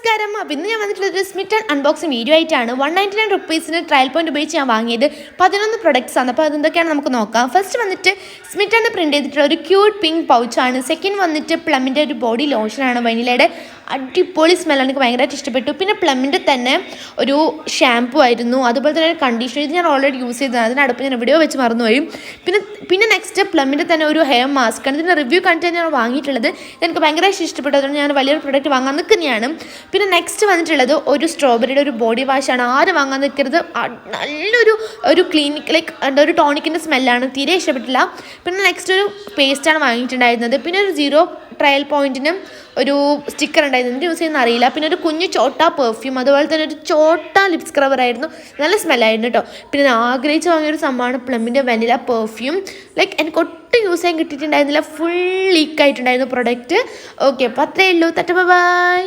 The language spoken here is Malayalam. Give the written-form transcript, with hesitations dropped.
നമസ്കാരം. അപ്പോൾ ഇന്ന് ഞാൻ വന്നിട്ടുള്ളൊരു സ്മിറ്റൺ അൺബോക്സിങ് വീഡിയോ ആയിട്ടാണ്. 199 റുപ്പീസിന് ട്രയൽ പോയിന്റ് ഉപയോഗിച്ച് ഞാൻ വാങ്ങിയത് 11 പ്രൊഡക്ട്സ് ആണ്. അപ്പോൾ അതെന്തൊക്കെയാണ് നമുക്ക് നോക്കാം. ഫസ്റ്റ് വന്നിട്ട് സ്മിറ്റൺ പ്രിൻറ്റ് ചെയ്തിട്ടുള്ള ഒരു ക്യൂട്ട് പിങ്ക് പൗച്ചാണ്. സെക്കൻഡ് വന്നിട്ട് പ്ലമ്മിൻ്റെ ഒരു ബോഡി ലോഷനാണ്. വനിലയുടെ അടിപൊളി സ്മെല്ലാണ്, എനിക്ക് ഭയങ്കരമായിട്ട് ഇഷ്ടപ്പെട്ടു. പിന്നെ പ്ലമ്മിൻ്റെ തന്നെ ഒരു ഷാമ്പു ആയിരുന്നു, അതുപോലെ തന്നെ ഒരു കണ്ടീഷണർ. ഇത് ഞാൻ ഓൾറെഡി യൂസ് ചെയ്തതാണ്, അതിനടുപ്പ് ഞാൻ വീഡിയോ വെച്ച് മറന്നുപോയി. പിന്നെ നെക്സ്റ്റ് പ്ലമ്മിൻ്റെ തന്നെ ഒരു ഹെയർ മാസ്ക് ആണ്. ഇതിൻ്റെ റിവ്യൂ കണ്ടിട്ട് ഞാൻ വാങ്ങിയിട്ടുള്ളത്. എനിക്ക് ഭയങ്കരമായിട്ട് ഇഷ്ടപ്പെട്ടു, അതുകൊണ്ട് ഞാൻ വലിയൊരു പ്രൊഡക്റ്റ് വാങ്ങാൻ നിൽക്കുന്നതാണ്. പിന്നെ നെക്സ്റ്റ് വന്നിട്ടുള്ളത് ഒരു സ്ട്രോബെറിയുടെ ഒരു ബോഡി വാഷാണ്. ആരും വാങ്ങാൻ നിൽക്കരുത്, നല്ലൊരു ക്ലിനിക് ലൈക്ക് എന്താ ഒരു ടോണിക്കിൻ്റെ സ്മെല്ലാണ്, തീരെ ഇഷ്ടപ്പെട്ടില്ല. പിന്നെ നെക്സ്റ്റ് ഒരു പേസ്റ്റാണ് വാങ്ങിയിട്ടുണ്ടായിരുന്നത്. പിന്നെ ഒരു 0 ട്രയൽ പോയിന്റിനും ഒരു സ്റ്റിക്കർ ഉണ്ടായിരുന്നു, എന്ത് യൂസ് ചെയ്യുന്ന അറിയില്ല. പിന്നെ ഒരു കുഞ്ഞു ചോട്ട പെർഫ്യൂം, അതുപോലെ തന്നെ ഒരു ചോട്ട ലിപ് സ്ക്രബർ ആയിരുന്നു, നല്ല സ്മെല്ലായിരുന്നു കേട്ടോ. പിന്നെ ഞാൻ ആഗ്രഹിച്ച് വാങ്ങിയൊരു സംഭവമാണ് പ്ലമ്മിൻ്റെ വനില പെർഫ്യൂം. ലൈക്ക് എനിക്ക് ഒട്ടും യൂസ് ചെയ്യാൻ കിട്ടിയിട്ടുണ്ടായിരുന്നില്ല, ഫുൾ ലീക്ക് ആയിട്ടുണ്ടായിരുന്നു പ്രൊഡക്റ്റ്. ഓക്കെ, അപ്പോൾ അത്രയേ ഉള്ളൂ. ബൈ.